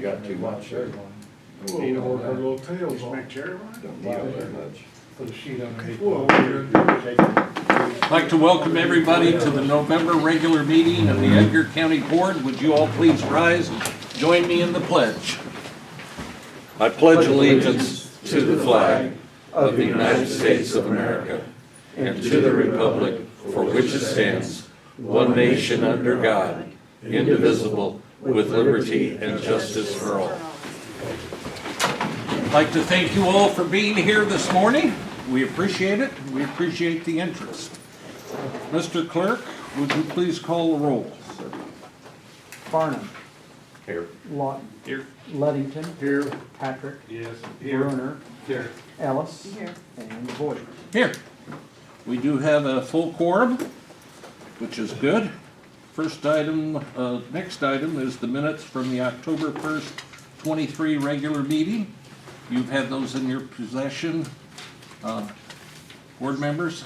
You got too much there. We'll work our little tails off. Don't need all that much. Put a sheet underneath. Well, I'd like to welcome everybody to the November regular meeting of the Edgar County Board. Would you all please rise and join me in the pledge? I pledge allegiance to the flag of the United States of America and to the republic for which it stands, one nation under God, indivisible, with liberty and justice for all. I'd like to thank you all for being here this morning. We appreciate it. We appreciate the interest. Mr. Clerk, would you please call the roll? Farnham. Here. Lawton. Here. Ludington. Here. Patrick. Yes. Bruner. Here. Ellis. And Boyd. Here. We do have a full quorum, which is good. First item, next item is the minutes from the October 1st, 23 regular meeting. You've had those in your possession. Board members,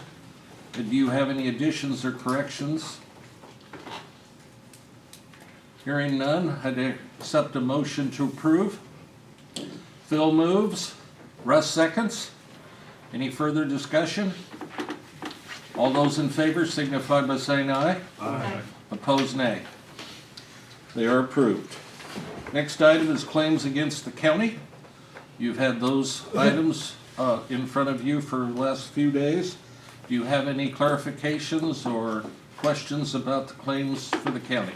do you have any additions or corrections? Hearing none, I'd accept a motion to approve. Phil moves. Russ seconds. Any further discussion? All those in favor signify by saying aye. Aye. Opposed, nay. They are approved. Next item is claims against the county. You've had those items in front of you for the last few days. Do you have any clarifications or questions about the claims for the county?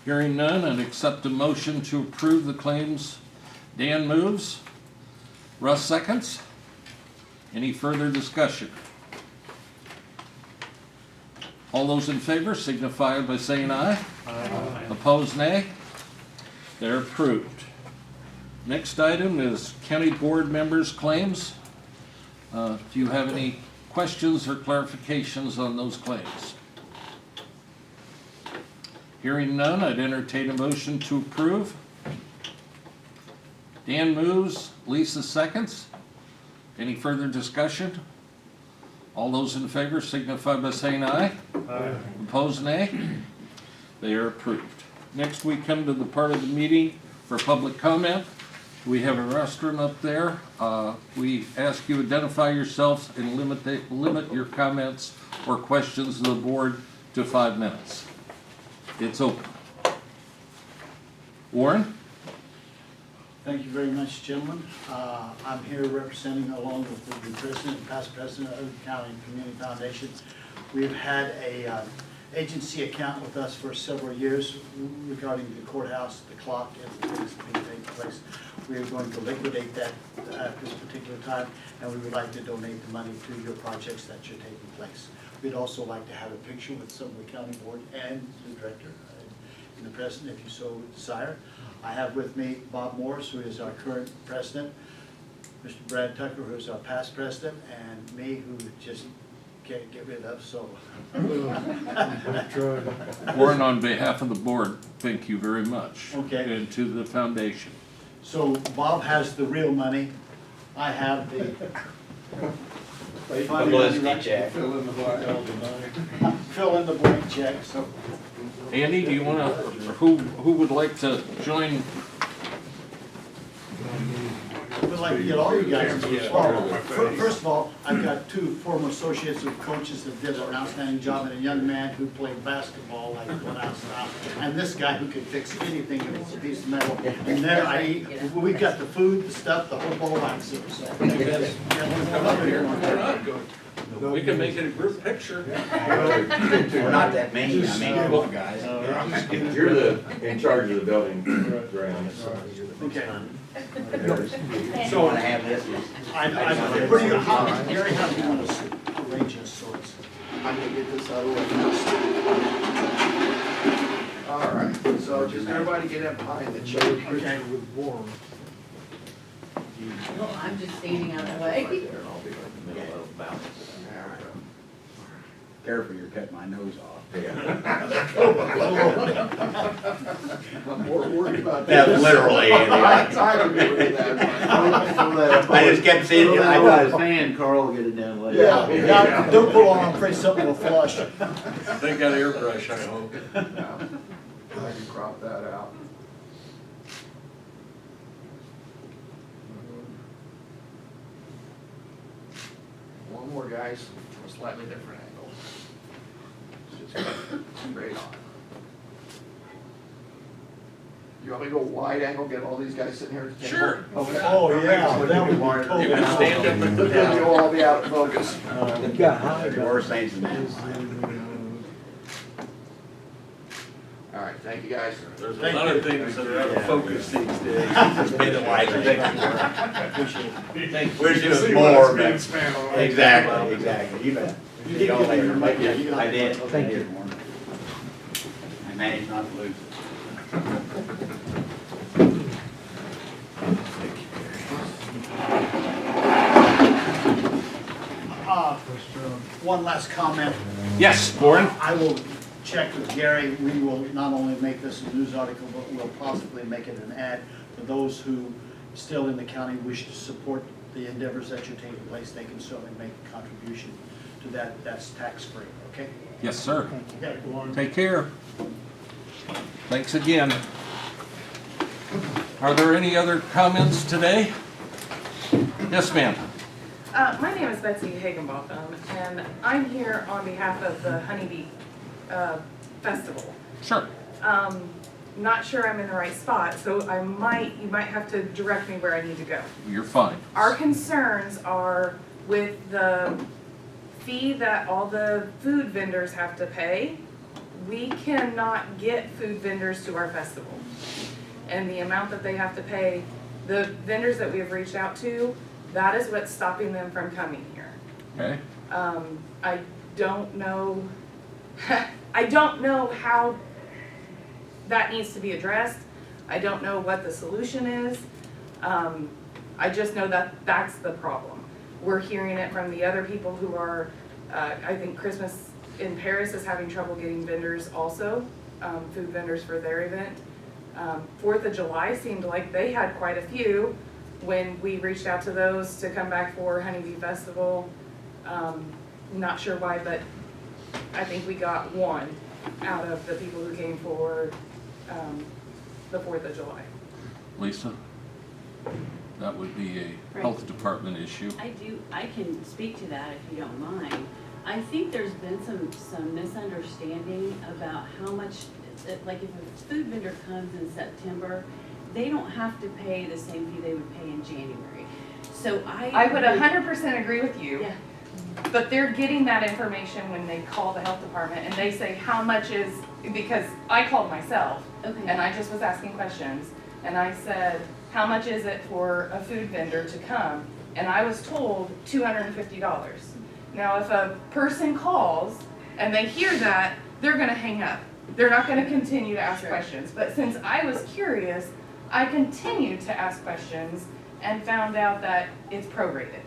Hearing none, I'd accept a motion to approve the claims. Dan moves. Russ seconds. Any further discussion? All those in favor signify by saying aye. Aye. Opposed, nay. They're approved. Next item is county board members' claims. Do you have any questions or clarifications on those claims? Hearing none, I'd entertain a motion to approve. Dan moves, Lisa seconds. Any further discussion? All those in favor signify by saying aye. Aye. Opposed, nay. They are approved. Next, we come to the part of the meeting for public comment. We have a restroom up there. We ask you identify yourselves and limit your comments or questions to the board to 5 minutes. It's open. Warren? Thank you very much, gentlemen. I'm here representing, along with the president and past president of Oakland County Community Foundation. We've had a agency account with us for several years regarding the courthouse, the clock, and the things that are taking place. We are going to liquidate that at this particular time, and we would like to donate the money to your projects that are taking place. We'd also like to have a picture with some of the county board and the director and the president, if you so desire. I have with me Bob Morris, who is our current president, Mr. Brad Tucker, who is our past president, and me, who just can't get rid of, so. Warren, on behalf of the board, thank you very much. Okay. And to the foundation. So Bob has the real money, I have the. Publicity check. Fill in the blank. Fill in the blank check, so. Andy, do you want to, who would like to join? We'd like to get all you guys to respond. First of all, I've got two former associates of coaches that did an outstanding job, and a young man who played basketball like one ounce an hour, and this guy who could fix anything if it's a piece of metal. And there, we've got the food, the stuff, the whole ball wax. We can make it a group picture. We're not that many, I mean, come on, guys. You're in charge of the building grounds. Okay. So wanna have this? I'm pretty, Gary, how do you want us to arrange this, so it's. I'm gonna get this out of the way. All right, so just everybody get up behind the chair. Okay. With Warren. Well, I'm just standing out of the way. There, and I'll be like in the middle of balance. Careful, you're cutting my nose off. I'm more worried about Yeah, that. literally. I don't do that. I just kept saying, I got his hand, Carl, will get it down later. Yeah, don't pull on, I'm afraid something will flush. They got airbrush, I hope. crop that out. One more, guys, from a slightly different angle. Just straight on. You want me to go wide angle, get all these guys sitting here at the table? Sure. Okay. Oh, yeah, that would be You totally. can stand up and Then you'll all be out of focus. You got high, There's worse things than that. All right, thank you, guys. There's a lot of things that are out of focus these days. Just made it lighter. Thank you. We're just more, but. Exactly, you bet. You did get it, Mike. Yeah, you got I it. did. Thank you. I managed not to lose it. One last comment. Yes, Warren? I will check with Gary. We will not only make this a news article, but we'll possibly make it an ad for those who still in the county wish to support the endeavors that are taking place. They can certainly make a contribution to that. That's tax-free, okay? Yes, sir. Okay, Warren. Take care. Thanks again. Are there any other comments today? Yes, ma'am. My name is Betsy Hagenbotham, and I'm here on behalf of the Honeybee Festival. Sure. Not sure I'm in the right spot, so you might have to direct me where I need to go. You're fine. Our concerns are with the fee that all the food vendors have to pay. We cannot get food vendors to our festival. And the amount that they have to pay, the vendors that we have reached out to, that is what's stopping them from coming here. Okay. I don't know, I don't know how that needs to be addressed. I don't know what the solution is. I just know that that's the problem. We're hearing it from the other people who are, I think Christmas in Paris is having trouble getting vendors also, food vendors for their event. 4th of July seemed like they had quite a few when we reached out to those to come back for Honeybee Festival. Not sure why, but I think we got one out of the people who came for the 4th of July. Lisa? That would be a health department issue. I can speak to that if you don't mind. I think there's been some misunderstanding about how much, like if a food vendor comes in September, they don't have to pay the same fee they would pay in January. So I would 100% agree with you. Yeah. But they're getting that information when they call the health department and they say how much is, because I called myself Okay. and I just was asking questions and I said, how much is it for a food vendor to come? And I was told $250. Now if a person calls and they hear that, they're gonna hang up. They're not gonna continue to ask Sure. questions. But since I was curious, I continued to ask questions and found out that it's prorated.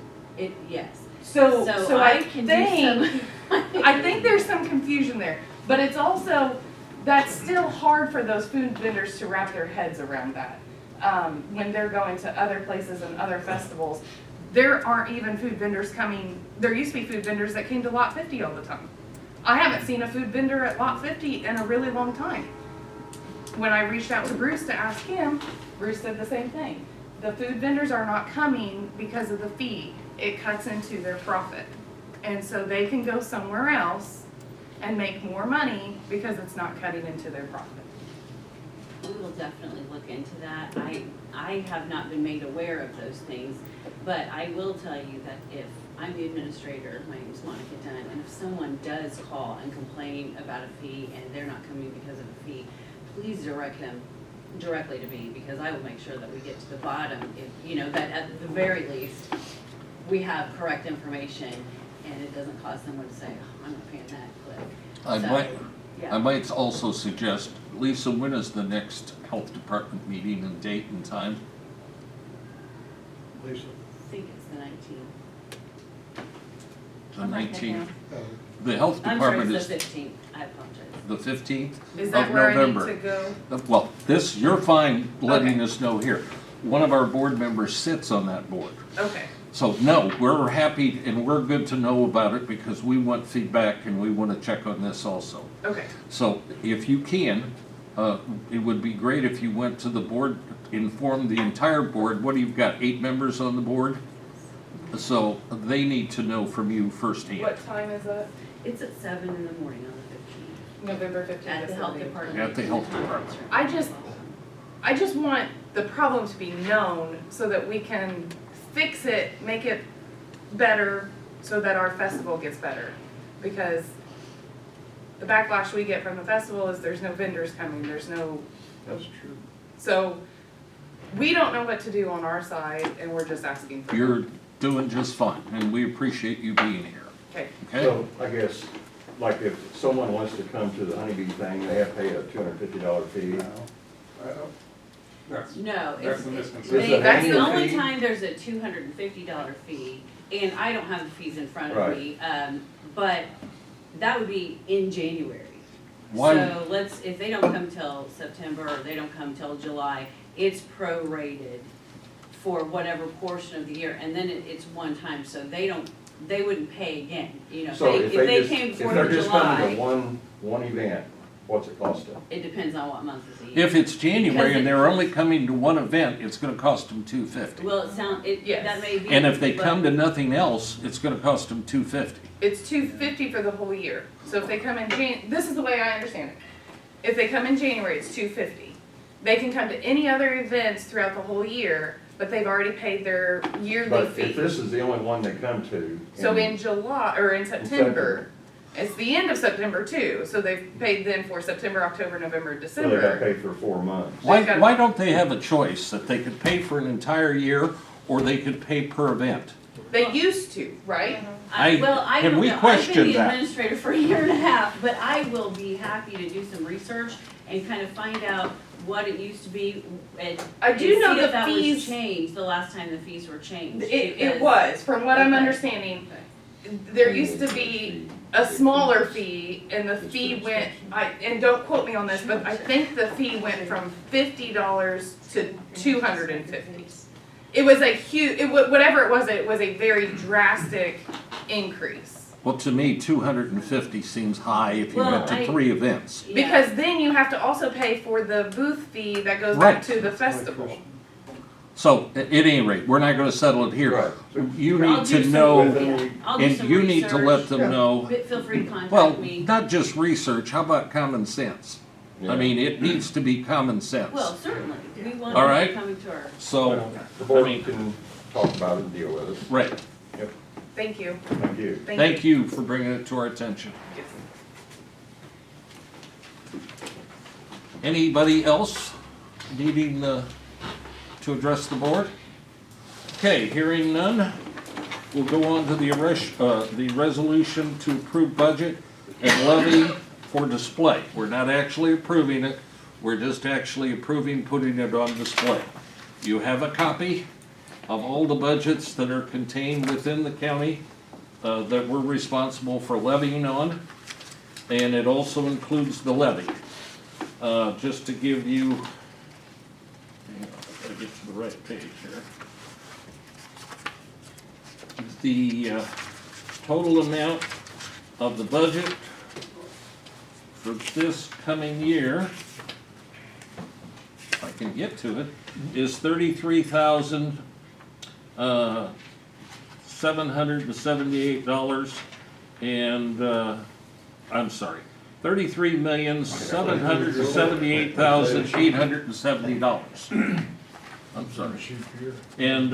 Yes. So I can think, do some. I think there's some confusion there, but it's also, that's still hard for those food vendors to wrap their heads around that. When they're going to other places and other festivals, there aren't even food vendors coming, there used to be food vendors that came to Lot 50 all the time. I haven't seen a food vendor at Lot 50 in a really long time. When I reached out to Bruce to ask him, Bruce said the same thing. The food vendors are not coming because of the fee. It cuts into their profit. And so they can go somewhere else and make more money because it's not cutting into their profit. We will definitely look into that. I have not been made aware of those things, but I will tell you that if I'm the administrator, my name is Monica Dunn, and if someone does call and complain about a fee and they're not coming because of a fee, please direct them directly to me, because I will make sure that we get to the bottom, if, you know, that at the very least, we have correct information and it doesn't cause someone to say, oh, I'm not paying that, click. I might also suggest, Lisa, when is the next health department meeting and date and time? Lisa. I think it's the 19th. The I'm writing it 19th? The health I'm sorry, department it's the is 15th. I apologize. the 15th Is of that where I need November. to go? Well, this, you're fine letting Okay. us know here. One of our board members sits on that board. Okay, So no, we're happy and we're good to know about it because we want feedback and we want to check on this also. okay. So if you can, it would be great if you went to the board, informed the entire board. What do you've got, 8 members on the board? So they need to know from you firsthand. What time is that? It's at 7 in the morning on the 15th, November 15th. at the health department. At the health department. I just want the problem to be known so that we can fix it, make it better, so that our festival gets better. Because the backlash we get from the festival is there's no vendors coming, there's no, That's true. so we don't know what to do on our side and we're just asking for help. You're doing just fine, and we appreciate you being here, Okay, okay? So I guess, like if someone wants to come to the honeybee thing, they have to pay a $250 fee. No, That's it's, the It's misconception. an That's the annual only fee? time there's a $250 fee, and I don't have the fees in front of Right. me, but that would be in January. Why- So if they don't come till September, or they don't come till July, it's prorated for whatever portion of the year, and then it's one time, so they wouldn't pay again, you know, So if they just- came if 4th they're of just coming to July, one event, what's it cost them? it depends on what month of the year. If it's January Because and they're only coming to one event, it's gonna cost them $250. Well, Yes. that may be. And if they but- come to nothing else, it's gonna cost them $250. it's $250 for the whole year. So if they come in this is the way I understand it. If they come in January, it's $250. They can come to any other events throughout the whole year, but they've already paid their yearly But fee. if this is the only one they come to. So and- in July, or in September, it's the end of September too, so they've paid then for September, October, November, So they gotta December. pay for 4 months. Why don't they have a choice that they could pay for an entire year or they could pay per event? They used to, right? Well, I can don't we know. question I've been the that? administrator for a year and a half, but I will be happy to do some research and kind of find out what it used to be and I do know see the if that was fees- changed the last time the fees were changed. It because- was, from what I'm Okay. understanding, there used to be a smaller fee and the fee went, and don't quote me on this, but I think the fee went from $50 to $250. It was a huge, whatever it was a very drastic increase. Well, to me, 250 seems high if you Well, went to 3 events. Yeah. Because then you have to also pay for the booth fee that goes Right. back to the festival. So, at any rate, we're not gonna settle it here. Right. You I'll need do to some- know, yeah, I'll do and some you need to let research. them know, But feel free to well, contact me. not just research, how about common sense? Yeah. I mean, it needs to be common sense. Well, certainly, we want All them right. coming to our. So, The board I mean- can talk about it and deal with it. right, Thank you. Thank you. thank you for bringing it to our attention. Anybody else needing to address the board? Okay, hearing none, we'll go on to the resolution to approve budget and levy for display. We're not actually approving it, we're just actually approving putting it on display. You have a copy of all the budgets that are contained within the county that we're responsible for levying on, and it also includes the levy. Just to give you, hang on, I gotta get to the right page here. The total amount of the budget for this coming year, if I can get to it, is $33,778 and, I'm sorry, $33,778,870. I'm sorry. And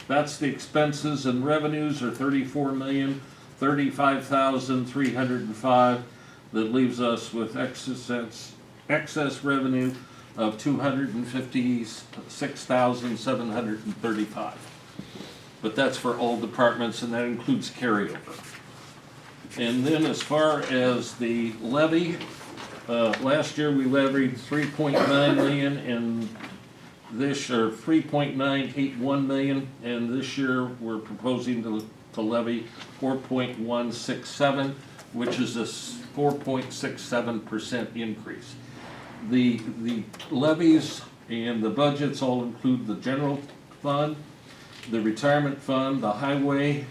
that's the expenses, and revenues are $34,035,305. That leaves us with excess revenue of $256,735. But that's for all departments, and that includes carryover. And then as far as the levy, last year we levied 3.9 million, and this, or 3.981 million, and this year we're proposing to levy 4.167, which is a 4.67% increase. The levies and the budgets all include the general fund, the retirement fund, the highway,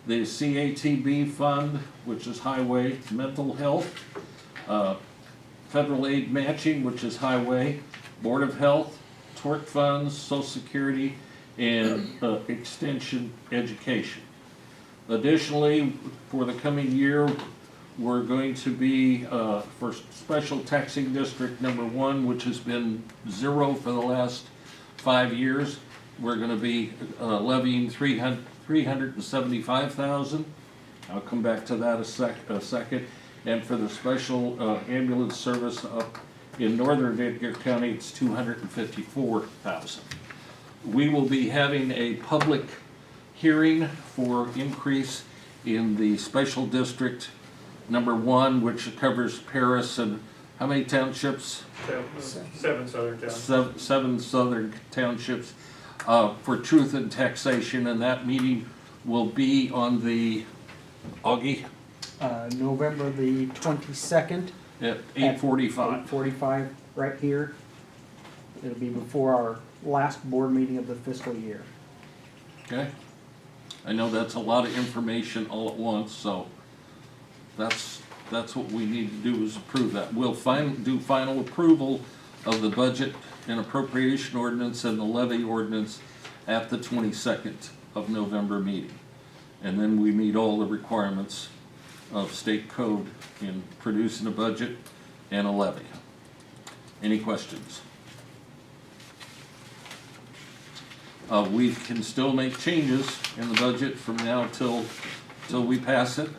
the CATB fund, which is highway, mental health, federal aid matching, which is highway, Board of Health, tort funds, Social Security, and extension education. Additionally, for the coming year, we're going to be, for special taxing district number 1, which has been 0 for the last 5 years, we're gonna be levying $375,000. I'll come back to that a second. And for the special ambulance service up in northern Edgar County, it's $254,000. We will be having a public hearing for increase in the special district number 1, which covers Paris and how many townships? 7 southern towns. Seven southern townships, for truth and taxation, and that meeting will be on the, Augie, November the 22nd. at 8:45. 8:45, right here. It'll be before our last board meeting of the fiscal year. Okay? I know that's a lot of information all at once, so that's what we need to do is approve that. We'll do final approval of the budget and appropriation ordinance and the levy ordinance at the 22nd of November meeting. And then we meet all the requirements of state code in producing a budget and a levy. Any questions? We can still make changes in the budget from now till we pass it.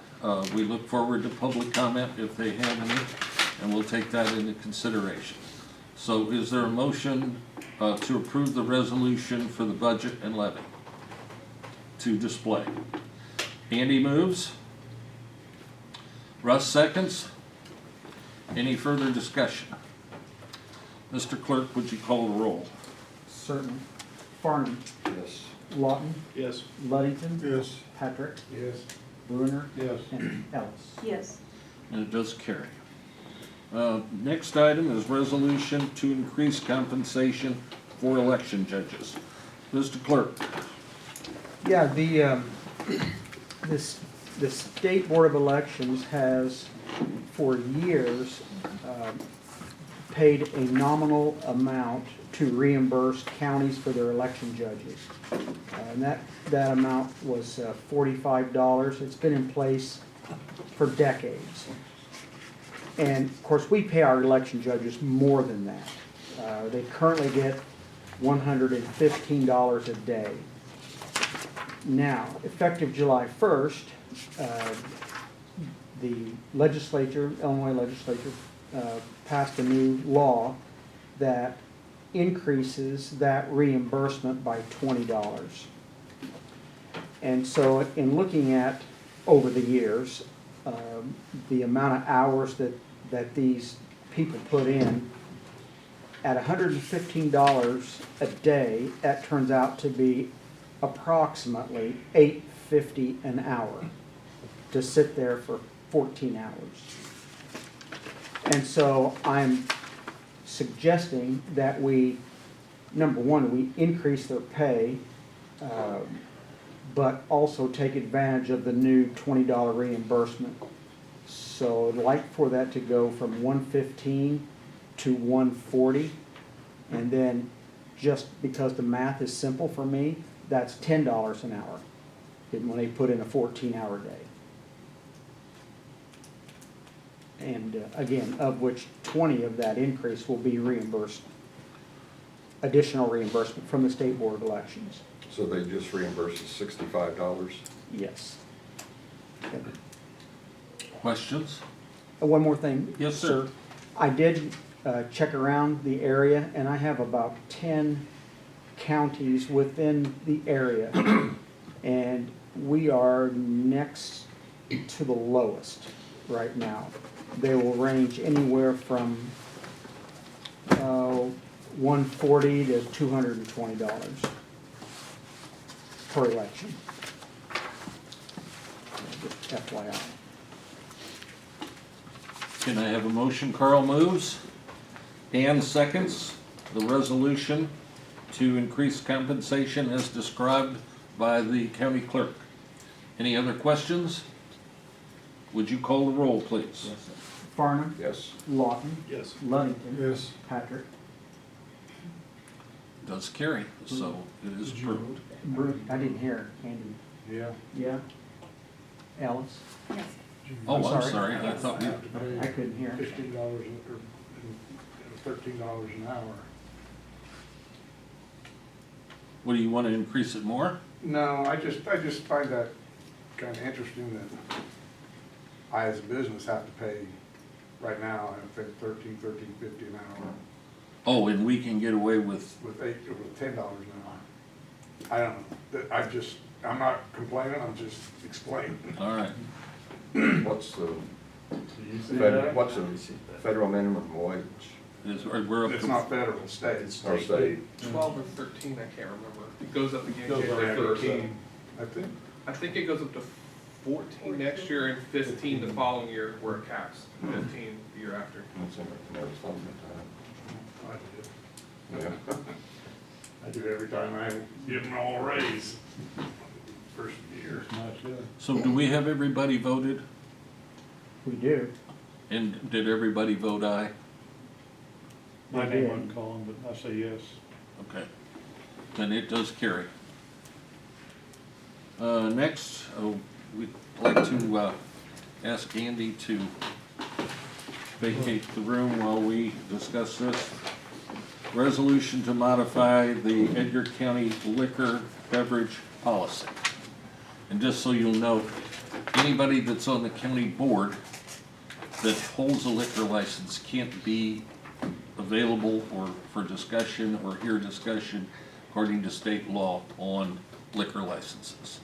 We look forward to public comment if they have any, and we'll take that into consideration. So is there a motion to approve the resolution for the budget and levy to display? Andy moves. Russ seconds. Any further discussion? Mr. Clerk, would you call the roll? Certainly. Farnum. Yes. Lawton. Yes. Luddington. Yes. Patrick. Yes. Bruner. Yes. And Ellis. Yes. And it does carry. Next item is resolution to increase compensation for election judges. Mr. Clerk. Yeah, the State Board of Elections has, for years, paid a nominal amount to reimburse counties for their election judges. And that amount was $45. It's been in place for decades. And of course, we pay our election judges more than that. They currently get $115 a day. Now, effective July 1st, the legislature, Illinois legislature, passed a new law that increases that reimbursement by $20. And so in looking at, over the years, the amount of hours that these people put in, at $115 a day, that turns out to be approximately $8.50 an hour to sit there for 14 hours. And so I'm suggesting that we, number one, we increase their pay, but also take advantage of the new $20 reimbursement. So I'd like for that to go from $115 to $140, and then just because the math is simple for me, that's $10 an hour when they put in a 14-hour day. And again, of which 20 of that increase will be reimbursed, additional reimbursement from the State Board of Elections. So they just reimburse us $65? Yes. Okay. Questions? One more thing. Yes, sir. I did check around the area, and I have about 10 counties within the area, and we are next to the lowest right now. They will range anywhere from $140 to $220 per election. Just FYI. Can I have a motion? Carl moves. Dan seconds the resolution to increase compensation as described by the county clerk. Any other questions? Would you call the roll, please? Farnum, Yes. Lawton, Yes. Ludington, Yes. Patrick, Does carry, so it is approved. Bruce, I didn't hear, Andy. Yeah. Yeah? Alice? Yes. Oh, I'm sorry. sorry, I thought you, I couldn't hear. $15 or $13 an hour. what, do you want to increase it more? No, I just find that kind of interesting that I, as a business, have to pay, right now, I think $13.50 an hour Oh, and we can get away with, with $10 an hour. I don't know, I'm not complaining, I'm just explaining. all right. What's the federal minimum wage We're up It's to, not federal, it's state. or state? 12 or 13, I can't remember. It goes up again Goes January around 1st. 15, I think. I think it goes up to 14 next year and 15 the following year where it caps, 15 the year after. Never thought I do. of that. I do every time I give them all a raise. First year. so do we have everybody voted? We do. And did everybody vote aye? My They name did. wasn't called, but I say yes. Okay, then it does carry. Next, we'd like to ask Andy to vacate the room while we discuss this. Resolution to modify the Edgar County liquor beverage policy. And just so you'll know, anybody that's on the county board that holds a liquor license can't be available or for discussion or hear discussion according to state law on liquor licenses.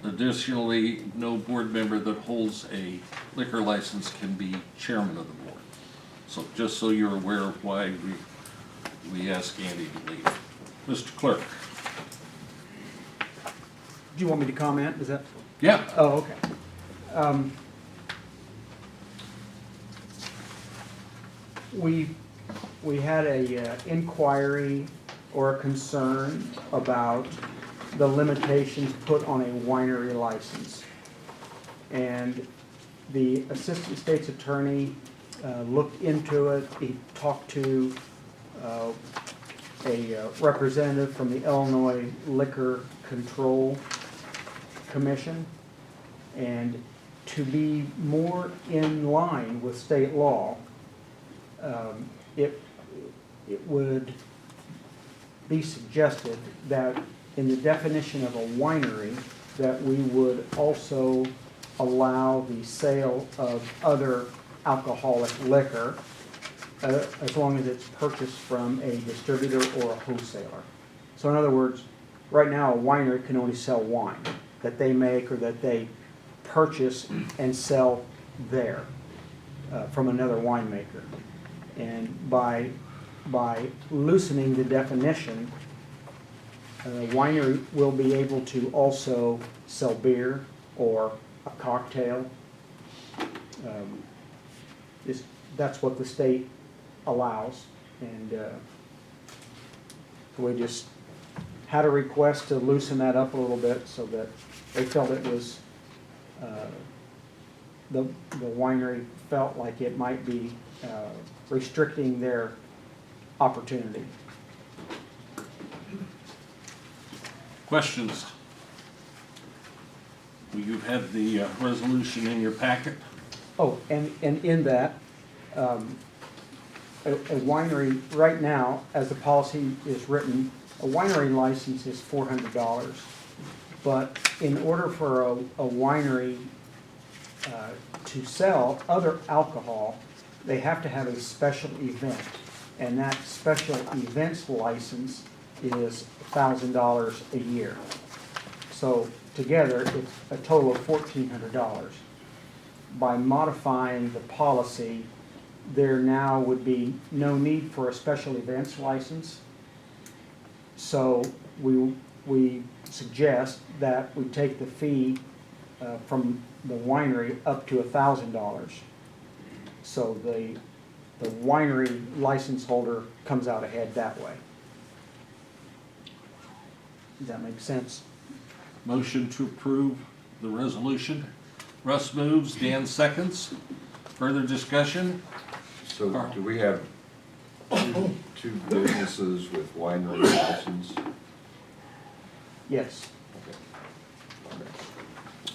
Additionally, no board member that holds a liquor license can be chairman of the board. So just so you're aware of why we ask Andy to leave. Mr. Clerk? Do you want me to comment? Is that? Yeah. Oh, okay. We had a inquiry or a concern about the limitations put on a winery license. And the assistant state's attorney looked into it. He talked to a representative from the Illinois Liquor Control Commission. And to be more in line with state law, it would be suggested that in the definition of a winery, that we would also allow the sale of other alcoholic liquor as long as it's purchased from a distributor or a wholesaler. So in other words, right now a winery can only sell wine that they make or that they purchase and sell there from another winemaker. And by loosening the definition, a winery will be able to also sell beer or a cocktail. That's what the state allows, and we just had a request to loosen that up a little bit so that they felt it was, the winery felt like it might be restricting their opportunity. Questions? Well, you've had the resolution in your packet. Oh, and in that, a winery, right now, as the policy is written, a winery license is $400. But in order for a winery to sell other alcohol, they have to have a special event. And that special events license is $1,000 a year. So together, it's a total of $1,400. By modifying the policy, there now would be no need for a special events license. So we suggest that we take the fee from the winery up to $1,000. So the winery license holder comes out ahead that way. Does that make sense? Motion to approve the resolution. Russ moves, Dan seconds. Further discussion? So do we have two businesses with winery license? Yes,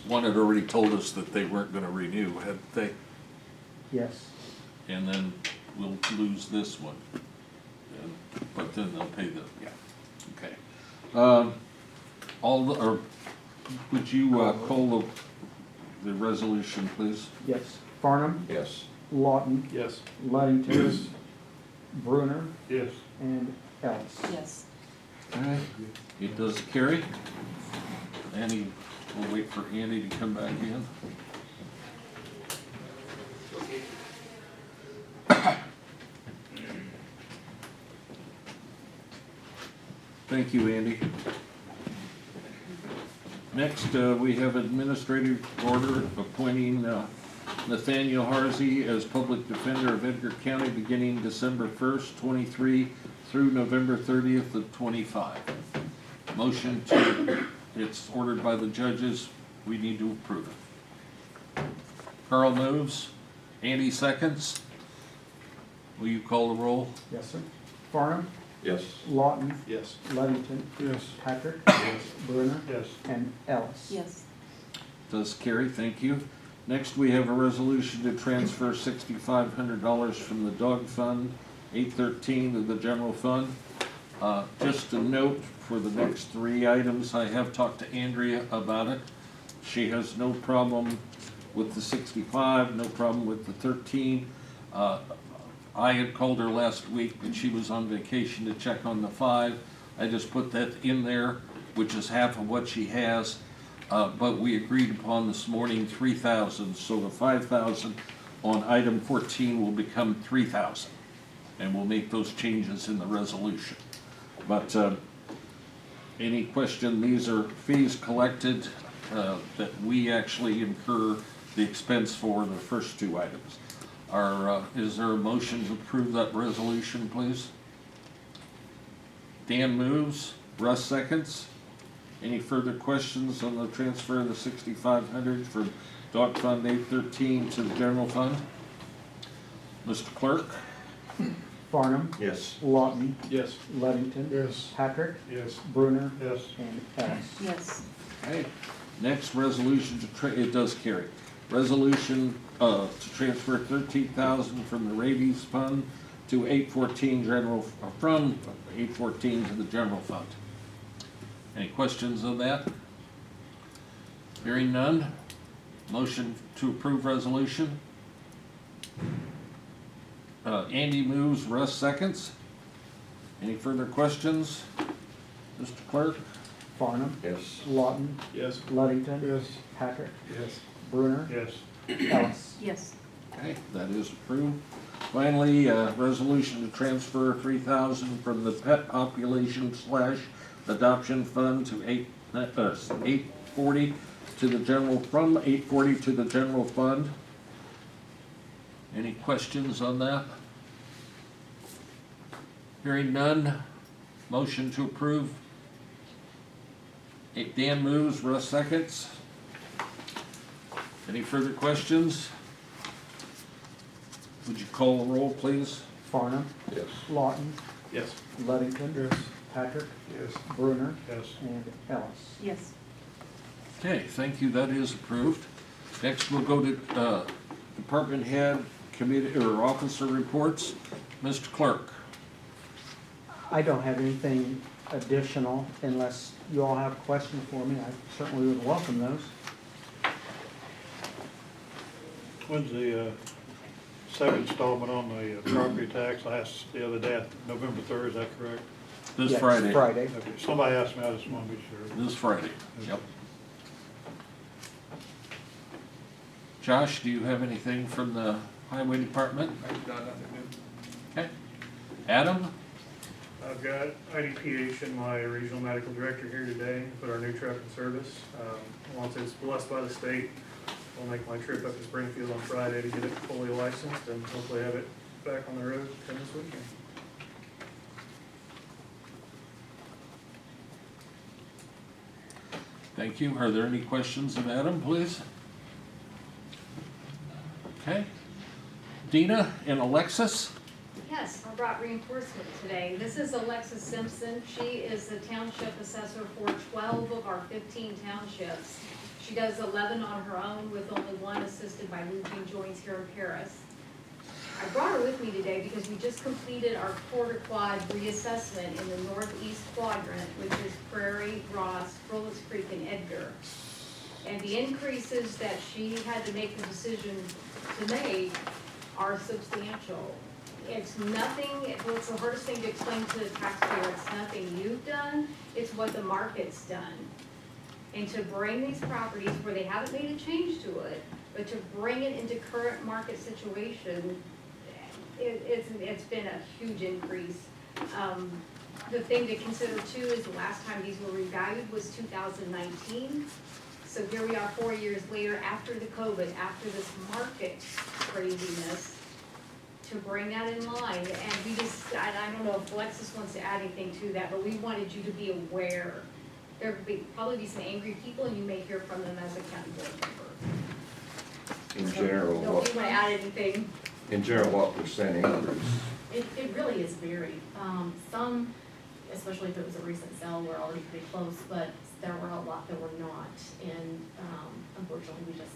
One had already told us that they weren't gonna renew, had they? yes. And then we'll lose this one. But then they'll pay the, yeah, okay. Or would you call the resolution, please? Yes. Farnum, Yes. Lawton, Yes. Ludington, Bruner, Yes. and Ellis. Yes. Okay. It does carry. Andy, we'll wait for Andy to come back in. Thank you, Andy. Next, we have administrative order appointing Nathaniel Harsey as Public Defender of Edgar County beginning December 1st, 23 through November 30th of 25. Motion to, it's ordered by the judges, we need to approve it. Carl moves, Andy seconds. Will you call the roll? Yes, sir. Farnum, Yes. Lawton, Yes. Ludington, Yes. Patrick, Yes. Bruner, Yes. and Ellis. Yes. Does carry, thank you. Next, we have a resolution to transfer $6,500 from the dog fund, 813 to the general fund. Just a note for the next three items, I have talked to Andrea about it. She has no problem with the 65, no problem with the 13. I had called her last week, but she was on vacation to check on the 5. I just put that in there, which is half of what she has. But we agreed upon this morning 3,000, so the 5,000 on item 14 will become 3,000. And we'll make those changes in the resolution. But any question, these are fees collected that we actually incur the expense for the first two items. Is there a motion to approve that resolution, please? Dan moves, Russ seconds. Any further questions on the transfer of the 6,500 from dog fund 813 to the general fund? Mr. Clerk? Farnum, Yes. Lawton, Yes. Ludington, Yes. Patrick, Yes. Bruner, Yes. and Ellis. Yes. Okay. Next resolution it does carry. Resolution to transfer 13,000 from the rabies fund to 814 general, from 814 to the general fund. Any questions on that? Hearing none. Motion to approve resolution. Andy moves, Russ seconds. Any further questions? Mr. Clerk? Farnum, Yes. Lawton, Yes. Ludington, Yes. Patrick, Yes. Bruner, Yes. Ellis. Yes. Okay, that is approved. Finally, resolution to transfer 3,000 from the pet population / adoption fund to 840 to the general, from 840 to the general fund. Any questions on that? Hearing none, motion to approve. Dan moves, Russ seconds. Any further questions? Would you call the roll, please? Farnum, Yes. Lawton, Yes. Ludington, Yes. Patrick, Yes. Bruner, Yes. and Ellis. Yes. Okay, thank you, that is approved. Next, we'll go to department head, committee, or officer reports. Mr. Clerk. I don't have anything additional unless you all have questions for me. I certainly would welcome those. When's the second installment on the property tax? I asked the other day, November 3rd, is that correct? This Yes, Friday. Friday. Okay, somebody asked me, I just want to be sure. This Friday, yep. Josh, do you have anything from the highway department? I've got nothing new. Okay. Adam? I've got IDPH and my regional medical director here today, put our new truck in service. Once it's blessed by the state, I'll make my trip up to Springfield on Friday to get it fully licensed and hopefully have it back on the road come this weekend. Thank you. Are there any questions of Adam, please? Okay. Dina and Alexis. Yes, I brought reinforcement today. This is Alexis Simpson. She is the township assessor for 12 of our 15 townships. She does 11 on her own with only one assisted by Eugene Joins here in Paris. I brought her with me today because we just completed our quarter quad reassessment in the northeast quadrant, which is Prairie, Ross, Rowlands Creek, and Edgar. And the increases that she had to make the decision to make are substantial. It's nothing, what's the hardest thing to explain to the taxpayer, it's nothing you've done, it's what the market's done. And to bring these properties where they haven't made a change to it, but to bring it into current market situation, it's been a huge increase. The thing to consider too is the last time these were revalued was 2019. So here we are 4 years later, after the COVID, after this market craziness, to bring that in line. And we just, I don't know if Alexis wants to add anything to that, but we wanted you to be aware. There would probably be some angry people, and you may hear from them as a county board member. In general, Don't what, you want to add anything? in general, what percent increase? It really is varied. Some, especially if it was a recent sale, were already pretty close, but there were a lot that were not. And unfortunately, we just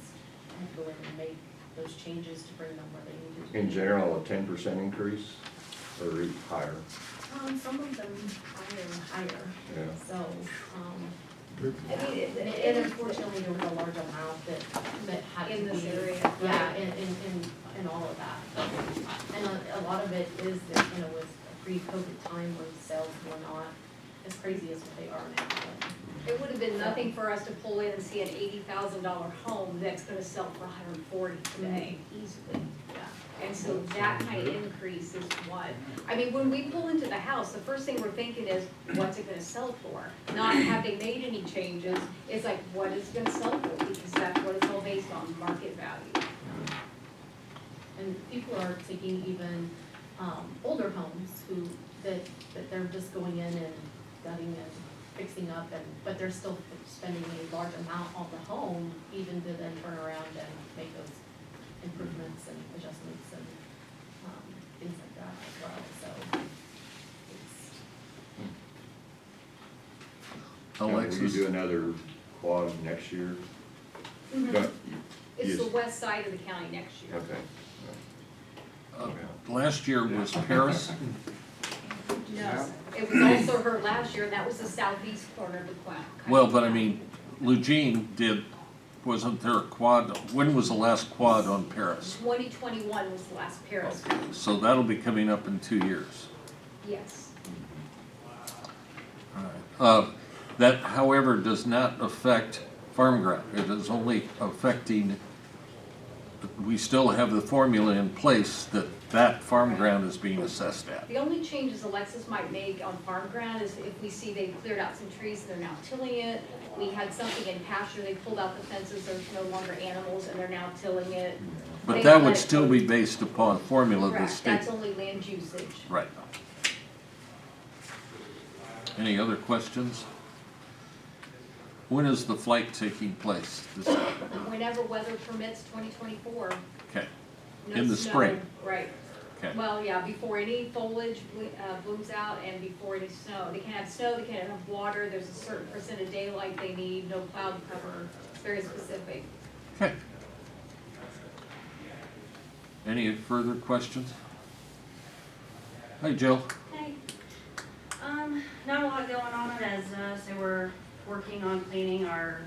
had to go in and make those changes to bring them where they needed to be. In general, a 10% increase or higher? Some of them higher. Yeah. So, I mean, and unfortunately, there was a large amount that had to be. In this area, Yeah, and all of that. And a lot of it is that, you know, with a pre-COVID time when sales were not as crazy as what they are now. It would have been nothing for us to pull in and see an $80,000 home that's gonna sell for $140 today, easily. Yeah. And so that kind of increase is what, I mean, when we pull into the house, the first thing we're thinking is, what's it gonna sell for? Not have they made any changes, it's like, what is it gonna sell for? Because that's what it's all based on, market value. And people are taking even older homes that they're just going in and gutting and fixing up, but they're still spending a large amount on the home, even to then turn around and make those improvements and adjustments and things like that as well. So it's Will you Alexis, do another quad next year? Mhm. Don't- It's the yes. west side of the county next year. Okay. last year was Paris. No, it was also her last year, and that was the southeast corner of the county. Well, but I mean, Eugene wasn't there a quad, when was the last quad on Paris? 2021 was the last Paris, So that'll be coming up in 2 years. yes. That, however, does not affect farm ground. It is only affecting, we still have the formula in place that farm ground is being assessed at. The only changes Alexis might make on farm ground is if we see they've cleared out some trees, they're now tilling it. We had something in pasture, they pulled out the fences, there's no longer animals, and they're now tilling it. But They that let would it still go. be based upon formula the Correct, state. that's only land usage. Right. Any other questions? When is the flight taking place? Whenever weather permits, 2024. Okay, No in the snow, spring. Right. okay. Well, yeah, before any foliage blooms out and before any snow. They can't have snow, they can't have water, there's a certain percent of daylight they need, no cloud cover, it's very specific. Okay. Any further questions? Hi, Jill. Hey, not a lot going on at ESNA, so we're working on cleaning our,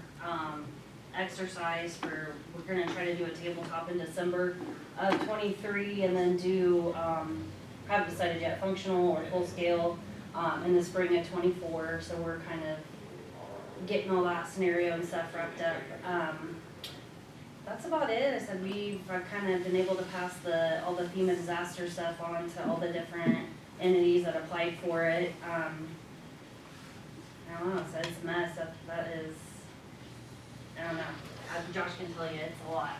exercise we're gonna try to do a tabletop in December of 23 and then do, haven't decided yet, functional or full scale, in the spring of 24, so we're kind of getting all that scenario and stuff wrapped up. That's about it. I said I've kind of been able to pass all the FEMA disaster stuff on to all the different entities that applied for it. I don't know, so it's a mess. That is, I don't know. Josh can tell you, it's a lot.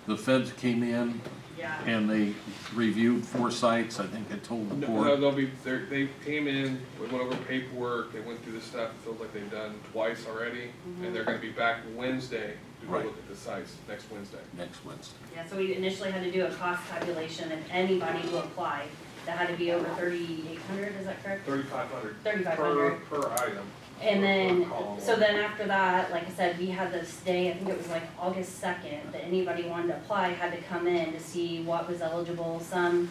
The feds came in Yeah. And they reviewed 4 sites, I think I told the No, board. they came in, we went over paperwork, they went through the stuff, it feels like they've done twice already, and they're gonna be back Wednesday to go Right. look at the sites, next Wednesday. Next Wednesday. Yeah, so we initially had to do a cost tabulation of anybody who applied. That had to be over 3,800, is that correct? 3,500. 3,500. Per item. And then, column. so then after that, like I said, we had this day, I think it was like August 2nd, that anybody wanted to apply had to come in to see what was eligible. Some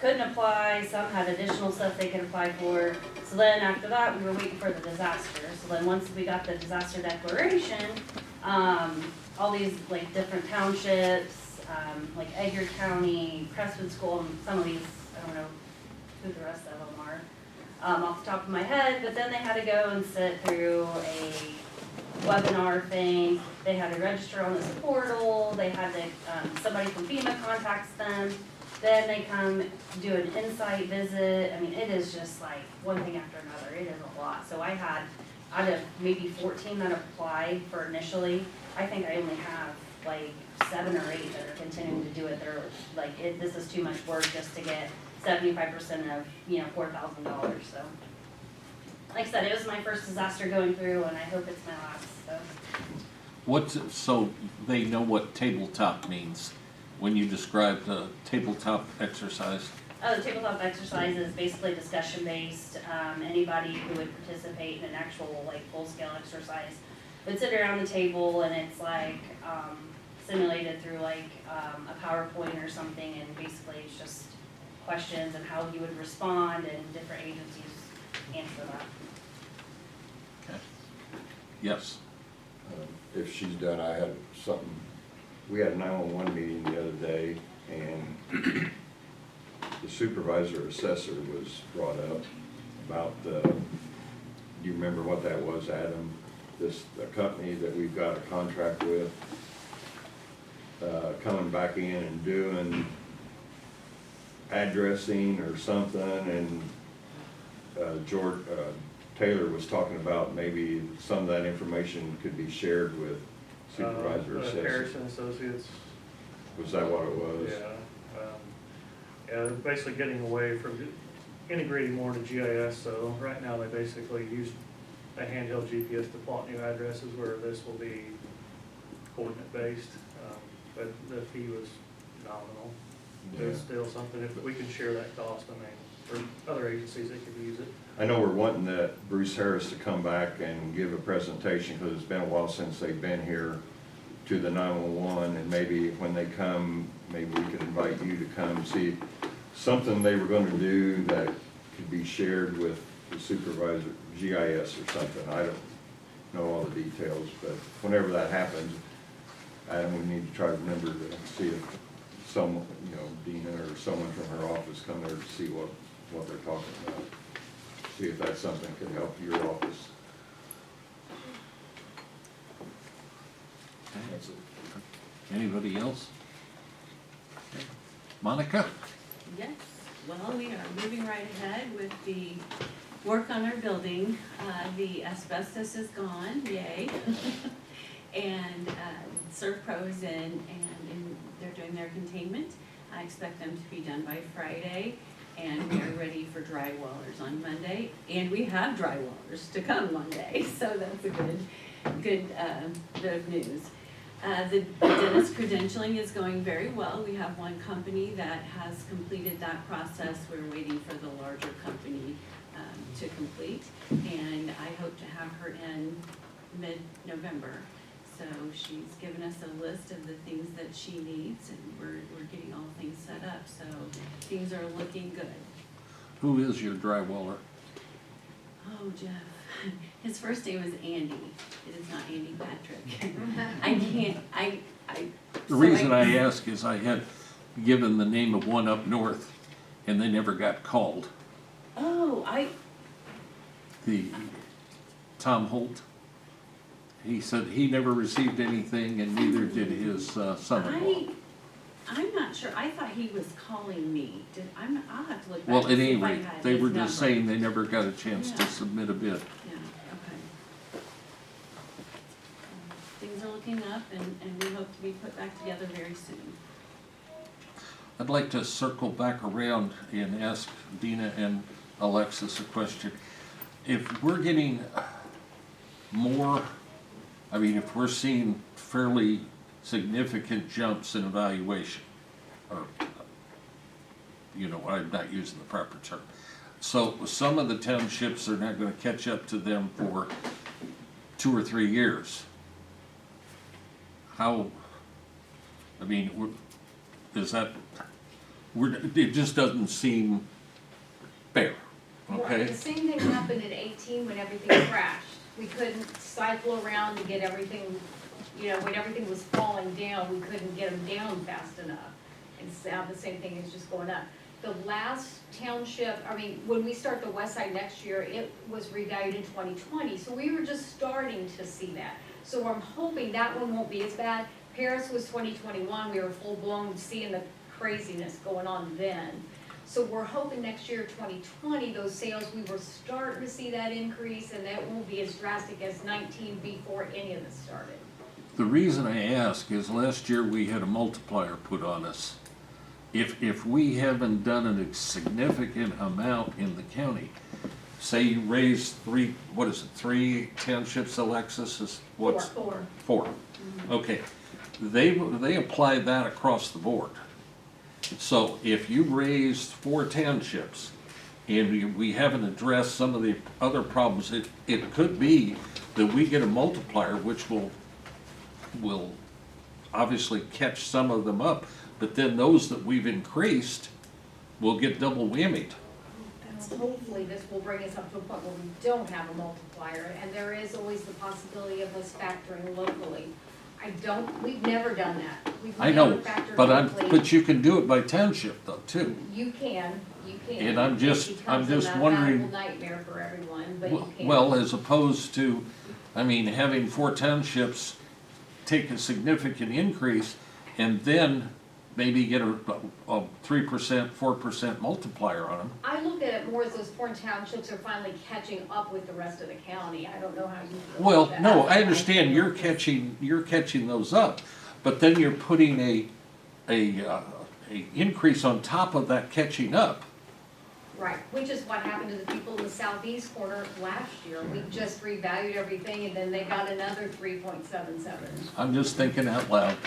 couldn't apply, some had additional stuff they could apply for. So then after that, we were waiting for the disaster. So then once we got the disaster declaration, all these like different townships, like Edgar County, Crestwood School, and some of these, I don't know who the rest of them are. Off the top of my head, but then they had to go and sit through a webinar thing. They had to register on this portal. They had to, somebody from FEMA contacts them. Then they come do an insight visit. I mean, it is just like one thing after another. It is a lot. So I had, out of maybe 14 that applied for initially, I think I only have like 7 or 8 that are continuing to do it. They're like, this is too much work just to get 75% of, $4,000, so. Like I said, it was my first disaster going through, and I hope it's my last, so. So they know what tabletop means when you describe the tabletop exercise? The tabletop exercise is basically discussion-based. Anybody who would participate in an actual, like, full-scale exercise would sit around the table, and it's like, simulated through, like, a PowerPoint or something, and basically it's just questions and how you would respond, and different agencies answer that. Okay. Yes. If she's done, I had something, we had a 911 meeting the other day, and the supervisor assessor was brought up about do you remember what that was, Adam? The company that we've got a contract with, coming back in and doing addressing or something, and George Taylor was talking about maybe some of that information could be shared with Supervisor Assessor. Harrison Associates. Was that what it was? Yeah, basically getting away from integrating more into GIS. So right now they basically use a handheld GPS to plot new addresses, where this will be coordinate based. But the fee was nominal. But it's still something, if we can share that cost, I mean, for other agencies that could use it. I know we're wanting that Bruce Harris to come back and give a presentation, because it's been a while since they've been here to the 911, and maybe when they come, maybe we could invite you to come see something they were going to do that could be shared with the supervisor, GIS or something. I don't know all the details, but whenever that happens, Adam, we need to try to remember to see if someone, Dina or someone from her office come there to see what they're talking about. See if that's something that could help your office. That's it. Anybody else? Monica? Yes, well, we are moving right ahead with the work on our building. The asbestos is gone, yay. And ServPro is in, and they're doing their containment. I expect them to be done by Friday, and we are ready for drywallers on Monday. And we have drywallers to come Monday, so that's a good bit of news. The dentist credentialing is going very well. We have one company that has completed that process. We're waiting for the larger company to complete, and I hope to have her in mid-November. So she's given us a list of the things that she needs, and we're getting all things set up, so things are looking good. Who is your drywaller? Oh, Jeff. His first name is Andy. It is not Andy Patrick. I can't, The reason I ask is I had given the name of one up north, and they never got called. Oh, The Tom Holt. He said he never received anything, and neither did his son-in-law. I'm not sure. I thought he was calling me. I'll have to look back Well, and at see any if I rate, had they his were just number. saying they never got a chance to Yeah. submit a bid. Yeah, okay. Things are looking up, and we hope to be put back together very soon. I'd like to circle back around and ask Dina and Alexis a question. If we're getting more, I mean, if we're seeing fairly significant jumps in evaluation, or, you know, I'm not using the proper term. So some of the townships are not gonna catch up to them for 2 or 3 years. How, I mean, is that, it just doesn't seem fair, Well, okay? the same thing happened in 18 when everything crashed. We couldn't cycle around to get everything, you know, when everything was falling down, we couldn't get them down fast enough. And now the same thing is just going up. The last township, I mean, when we start the west side next year, it was revalued in 2020, so we were just starting to see that. So I'm hoping that one won't be as bad. Paris was 2021, we were full blown seeing the craziness going on then. So we're hoping next year, 2020, those sales, we will start to see that increase, and that won't be as drastic as 19 before any of this started. The reason I ask is last year we had a multiplier put on us. If we haven't done a significant amount in the county, say you raise 3 townships, Alexis, is what's? 4. 4, okay. They apply that across the board. So if you raised 4 townships and we haven't addressed some of the other problems, it could be that we get a multiplier which will obviously catch some of them up, but then those that we've increased will get double whammied. Hopefully this will bring us up to a point where we don't have a multiplier, and there is always the possibility of us factoring locally. We've never done that. We've I never know, factored but locally. but you can do it by township though, too. You can. And I'm just It becomes a wondering- mathematical nightmare for everyone, but you can. Well, as opposed to, I mean, having 4 townships take a significant increase and then maybe get a 3%, 4% multiplier on them. I look at it more as those foreign townships are finally catching up with the rest of the county. I don't know how you feel Well, about no, that. I understand you're catching those up, but then you're putting a increase on top of that catching up. Right, which is what happened to the people in the southeast corner last year. We just revalued everything, and then they got another 3.77. I'm just thinking out loud.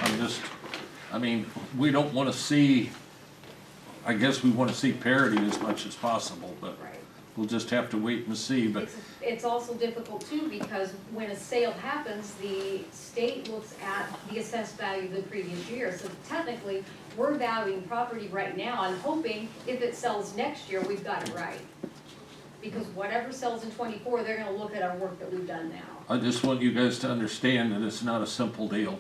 I mean, we don't want to see, I guess we want to see parity as much as possible, but Right. we'll just have to wait and see, but It's also difficult too, because when a sale happens, the state looks at the assessed value of the previous year. So technically, we're valuing property right now and hoping if it sells next year, we've got it right. Because whatever sells in '24, they're gonna look at our work that we've done now. I just want you guys to understand that it's not a simple deal.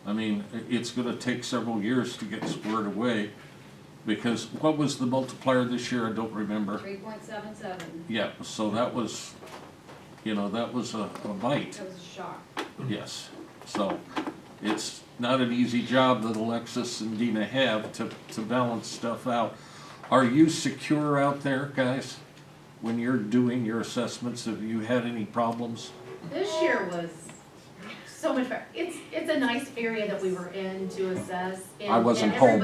I mean, it's gonna take several years to get squared away, because what was the multiplier this year? I don't remember. 3.77, Yeah, so that was, that was a bite. that was a shock. Yes, so it's not an easy job that Alexis and Dina have to balance stuff out. Are you secure out there, guys, when you're doing your assessments? Have you had any problems? This year was so much better. It's a nice area that we were in to assess. And, I wasn't and home.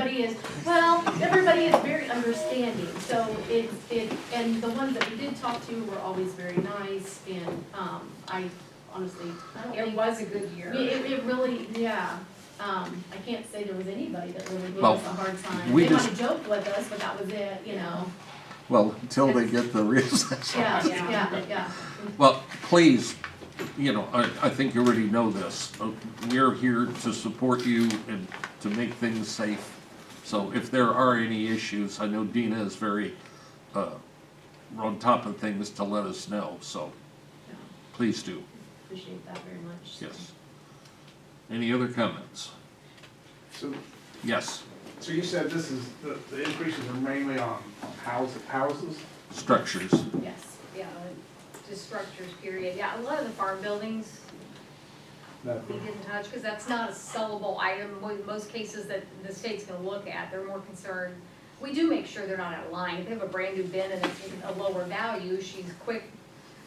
everybody is very understanding. So and the ones that we did talk to were always very nice, and I honestly, I don't It think. was a good year. It really, yeah. I can't say there was anybody that really gave Well, us a hard time. we They might just- have joked with us, but that was it, Well, until they get the reassessment. Yeah. Well, please, I think you already know this. We're here to support you and to make things safe. So if there are any issues, I know Dina is very on top of things to let us know, so Yeah. please do. Appreciate that very much. Yes. Any other comments? So, Yes, so you said this is, the increases are mainly on houses? structures. Yes, yeah, just structures, period. Yeah, a lot of the farm buildings, That- we didn't touch, because that's not a sellable item. Most cases that the state's gonna look at, they're more concerned. We do make sure they're not out of line. If they have a brand new bin and it's a lower value, she's quick.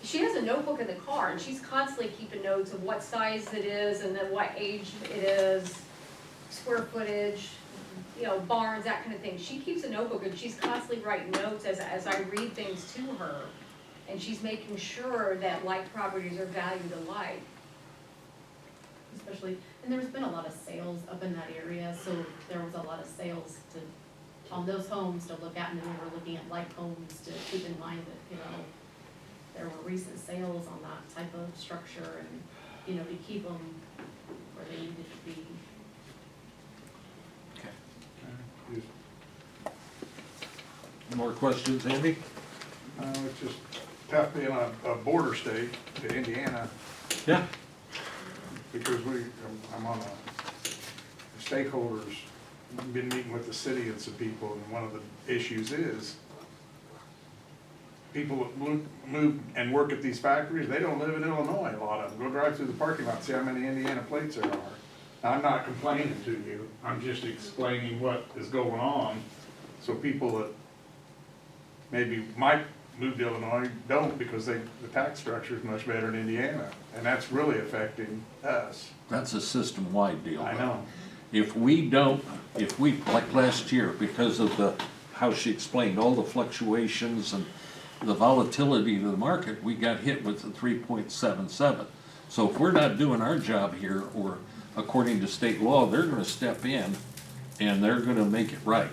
She has a notebook in the car, and she's constantly keeping notes of what size it is, and then what age it is, square footage. barns, that kind of thing. She keeps a notebook and she's constantly writing notes as I read things to her. And she's making sure that like properties are valued alike. Especially, and there's been a lot of sales up in that area, so there was a lot of sales on those homes to look at, and then we were looking at like homes to keep in mind that, there were recent sales on that type of structure and, to keep them where they needed to be. More questions, Andy? It's just tough being a border state to Indiana, Yeah. because I'm on a stakeholders, been meeting with the city and some people, and one of the issues is people that move and work at these factories, they don't live in Illinois, a lot of them. Go drive through the parking lot, see how many Indiana plates there are. Now, I'm not complaining to you, I'm just explaining what is going on, so people that maybe might move to Illinois don't, because the tax structure is much better in Indiana, and that's really affecting us. That's a system-wide deal. I know. If we, like last year, because of how she explained, all the fluctuations and the volatility of the market, we got hit with the 3.77. So if we're not doing our job here, or according to state law, they're gonna step in and they're gonna make it right.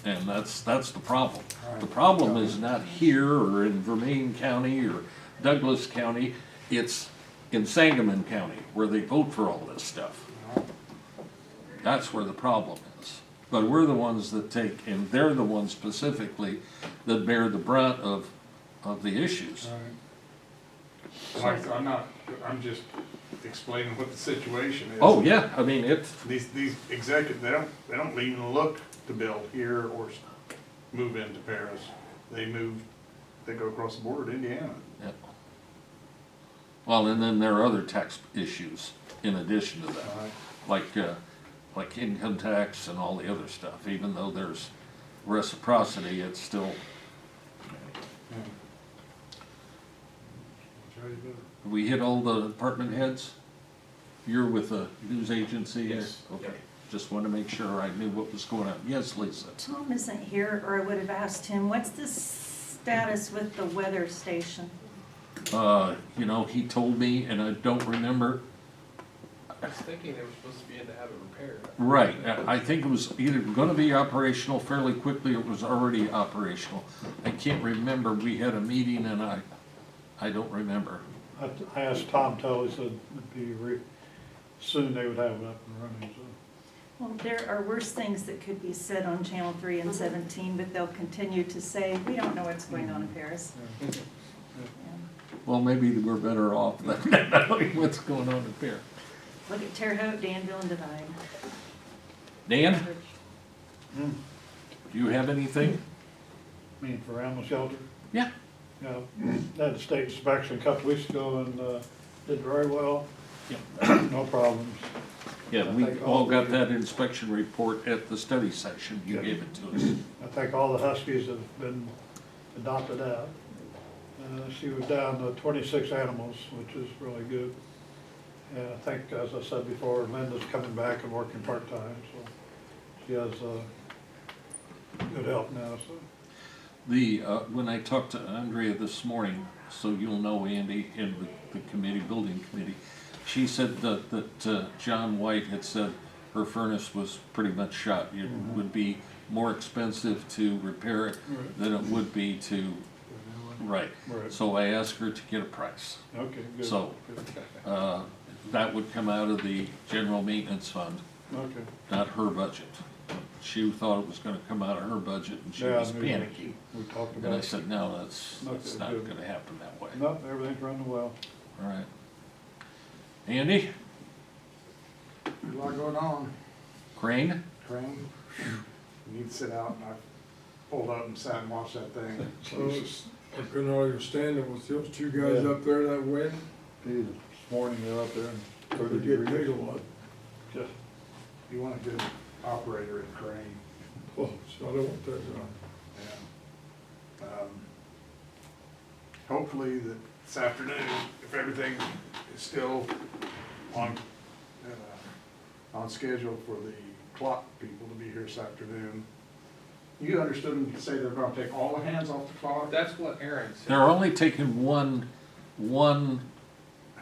And that's the problem. The problem is not here or in Vermillion County or Douglas County, it's in Sangamon County, where they vote for all this stuff. That's where the problem is. But we're the ones that take, and they're the ones specifically that bear the brunt of the issues. I'm just explaining what the situation is. Oh, yeah, I mean, These executives, they don't even look to build here or move into Paris. They go across the border to Indiana. Yep. Well, and then there are other tax issues in addition to that, like income tax and all the other stuff. Even though there's reciprocity, it's still. We hit all the department heads? You're with a news agency? Yes. Okay, Yep. just want to make sure I knew what was going on. Yes, Lisa? Tom isn't here, or I would have asked him, what's the status with the weather station? He told me, and I don't remember. I was thinking they were supposed to be in to have it repaired. Right, I think it was either gonna be operational fairly quickly, or it was already operational. I can't remember, we had a meeting and I don't remember. I asked Tom Tully, he said it'd be soon they would have it up and running, so. Well, there are worse things that could be said on Channel 3 and 17, but they'll continue to say, we don't know what's going on in Paris. Well, maybe we're better off than not knowing what's going on up here. Look at Terre Haute, Danville, and Divide. Dan, do you have anything? Mean for animal shelter? Yeah. Yeah, had a state inspection a couple weeks ago and, did very well. Yeah. No problems. Yeah, we all got that inspection report at the study session, you gave it to us. I think all the Huskies have been adopted out. She was down to 26 animals, which is really good. And I think, as I said before, Linda's coming back and working part-time, so she has, good help now, so. When I talked to Andrea this morning, so you'll know Andy in the committee, building committee, she said that John White had said her furnace was pretty much shot. It would be more expensive to repair it than it would be to, right. So I asked her to get a price. Okay, good. So, that would come out of the general maintenance fund, Okay. not her budget. She thought it was gonna come out of her budget and she was I knew that. panicky. We talked about it. And I said, no, that's Okay, not good. gonna happen that way. No, everything's running well. All right. Andy, A lot going on. Crane? Crane, you need to sit out, and I pulled up and sat and watched that thing. So I couldn't understand it with those two guys up there that wind. This morning they're up there and 30 They get degrees. paid a lot. Just, You want a good operator in Crane. Oh, so I don't want that job. Yeah. Hopefully that this afternoon, if everything is still on schedule for the clock people to be here this afternoon. You understood them to say they're gonna take all the hands off the clock? That's what Aaron said. They're only taking one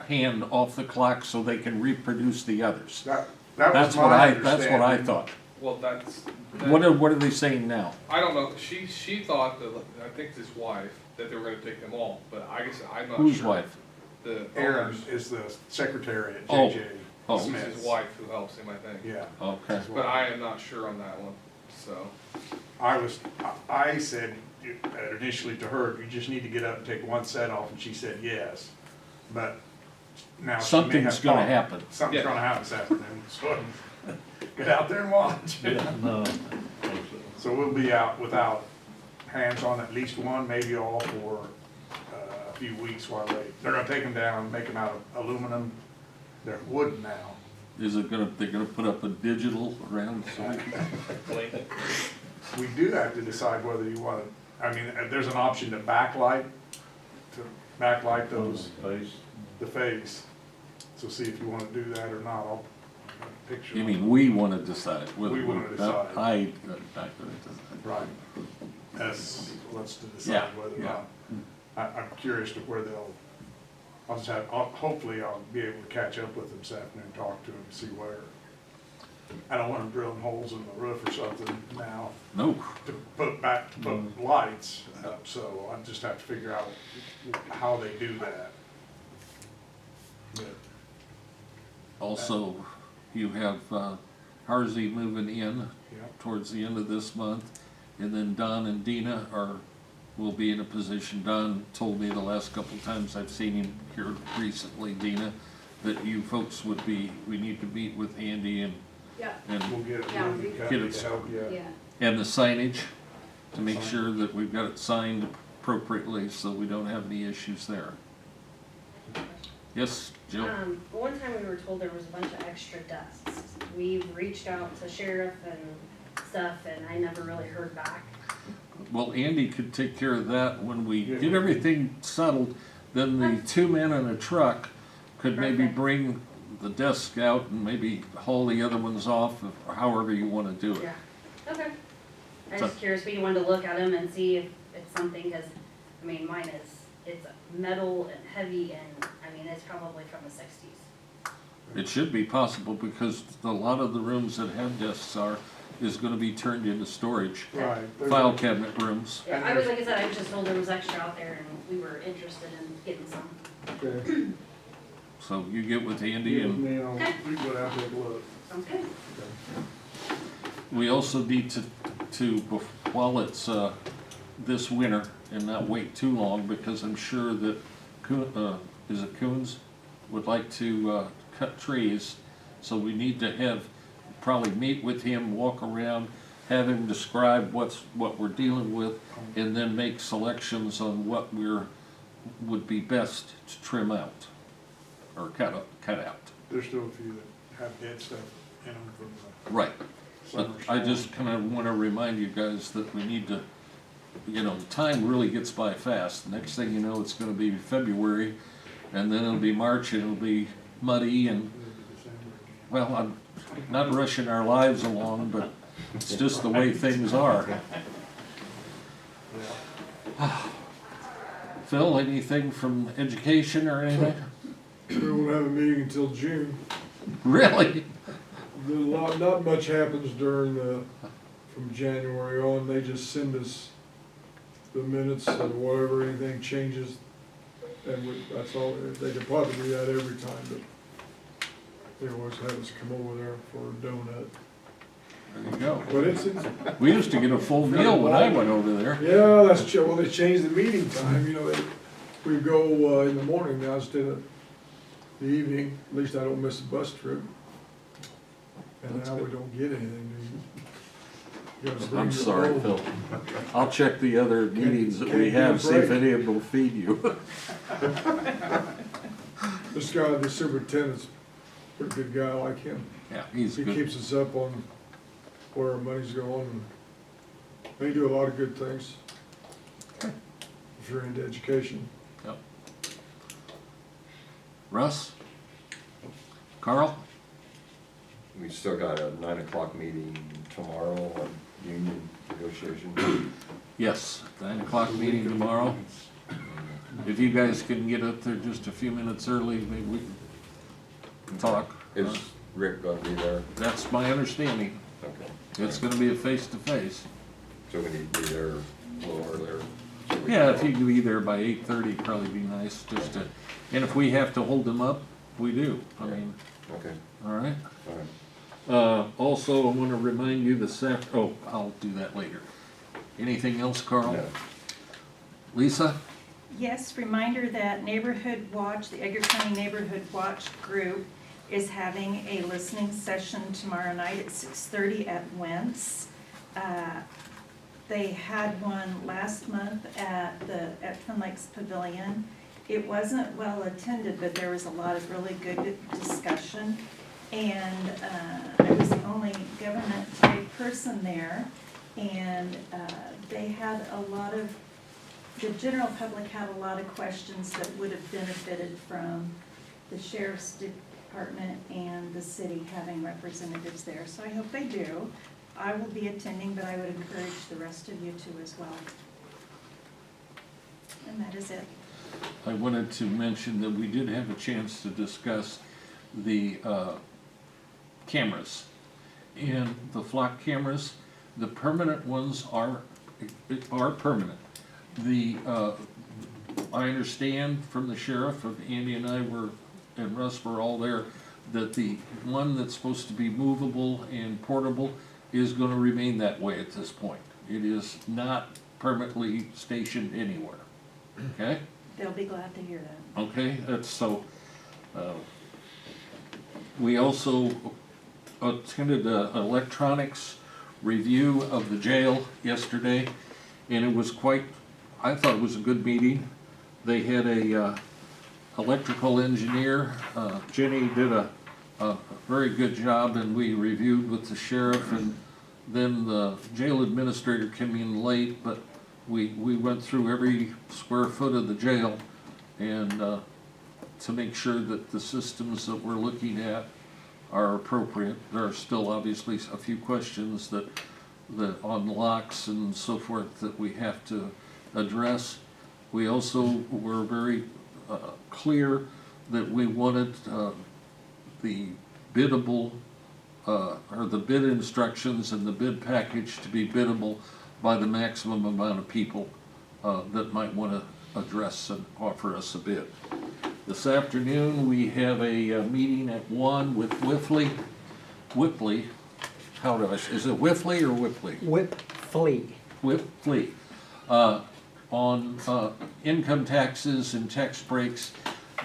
hand off the clock so they can reproduce the others. That That's was what my that's what I understanding. thought. Well, that's. What are they saying now? I don't know, she thought that, I think his wife, that they were gonna take them all, but I guess I'm not sure. Whose wife? The Aaron owner's, is the secretary at Oh. JJ Oh. it's Smith. his wife who helps him, I think. Yeah. Okay. But I am not sure on that one, so. I said initially to her, you just need to get up and take one set off, and she said yes. But now she may Something's have gonna thought- happen. Something's Yeah. gonna happen this afternoon, so get out there and watch. No. So we'll be out without hands on at least one, maybe all for a few weeks while they're gonna take them down, make them out of aluminum. They're wooden now. Is it they're gonna put up a digital around? We do have to decide whether you want to, I mean, there's an option to backlight those, the face. So see if you want to do that or not. I'll picture. You mean we wanna decide whether We wanna we're- decide. I not gonna decide. Right. That's, let's to decide Yeah, whether or yeah. not. I'm curious to where hopefully I'll be able to catch up with them this afternoon, talk to them, see where. I don't want them drilling holes in the roof or something now No. to put lights up, so I just have to figure out how they do that. But Also, you have Harzy moving in Yeah. towards the end of this month, and then Don and Dina will be in a position. Don told me the last couple times I've seen him here recently, Dina, that you folks we need to meet with Andy and Yeah. we'll and get it, Yeah, we'll we- get Get it it to help you. Yeah. the signage to make sure that we've got it signed appropriately so we don't have any issues there. Yes, Jill? One time we were told there was a bunch of extra desks. We've reached out to sheriff and stuff, and I never really heard back. Well, Andy could take care of that when we get everything settled, then the two men in a truck could maybe Perfect. bring the desk out and maybe haul the other ones off, or however you wanna do it. Yeah, okay. I'm So- just curious, we wanted to look at them and see if it's something, cause, I mean, mine it's metal and heavy, and, I mean, it's probably from the 60s. It should be possible because a lot of the rooms that have desks is gonna be turned into storage, Right. There's file a- cabinet rooms. Yeah, I was, like I said, I was just told there was extra out there, and we were interested in getting some. Okay. So you get with Andy Get with and me and we can go down and take a look. Sounds good. we also need to, while it's, this winter and not wait too long, because I'm sure that, is it Coons would like to, cut trees. So we need to probably meet with him, walk around, have him describe what we're dealing with, and then make selections on what would be best to trim out, or cut out. There's still a few that have dead stuff in them from the Right. But summer I storm. just kind of want to remind you guys that we need to, time really gets by fast. Next thing you know, it's going to be February, and then it'll be March, and it'll be muddy, and, well, I'm not rushing our lives along, but it's just the way things are. Phil, anything from education or anything? We won't have a meeting until June. Really? Not much happens from January on. They just send us the minutes and whatever, anything changes. And that's all. They could probably do that every time, but they always have us come over there for a donut. There you go. But it's We used to get a full meal when I went over there. yeah, that's true. Well, they changed the meeting time, we go in the morning now instead of the evening. At least I don't miss a bus trip. And now we don't get anything. You gotta bring I'm your sorry, own. Phil. I'll check the other meetings that we have, see if any of them will feed you. This guy, the superintendent's a pretty good guy, I like him. Yeah, he's He good. keeps us up on where our money's going. And they do a lot of good things. If you're into education. Yep. Russ? Carl? we still got a 9 o'clock meeting tomorrow on union negotiation. Yes, 9 o'clock meeting tomorrow. If you guys can get up there just a few minutes early, maybe we can talk. Is Rick gonna be there? That's my understanding. Okay. It's gonna be a face-to-face. So we need to be there a little earlier. so we Yeah, can if you could be there by 8:30, probably be nice, just to, and if we have to hold them up, we do. I mean, Okay, all right? all right. Also, I wanna remind you I'll do that later. Anything else, Carl? No. Lisa? Yes, reminder that Neighborhood Watch, the Edgar County Neighborhood Watch Group is having a listening session tomorrow night at 6:30 at Wentz. They had one last month at Twin Lakes Pavilion. It wasn't well attended, but there was a lot of really good discussion. And I was the only government type person there. And they had the general public had a lot of questions that would have benefited from the sheriff's department and the city having representatives there. So I hope they do. I will be attending, but I would encourage the rest of you to as well. And that is it. I wanted to mention that we did have a chance to discuss the cameras. And the flock cameras, the permanent ones are permanent. I understand from the sheriff, Andy and I and Russ were all there, that the one that's supposed to be movable and portable is gonna remain that way at this point. It is not permanently stationed anywhere, okay? They'll be glad to hear that. Okay, we also attended an electronics review of the jail yesterday, and it was I thought it was a good meeting. They had a electrical engineer, Jenny did a very good job, and we reviewed with the sheriff, and then the jail administrator came in late, but we went through every square foot of the jail and to make sure that the systems that we're looking at are appropriate. There are still obviously a few questions that on locks and so forth that we have to address. We also were very clear that we wanted the biddable or the bid instructions and the bid package to be biddable by the maximum amount of people that might want to address and offer us a bid. This afternoon, we have a meeting at 1 with Whipley, is it Whiffley or Whipley? Whipley, on income taxes and tax breaks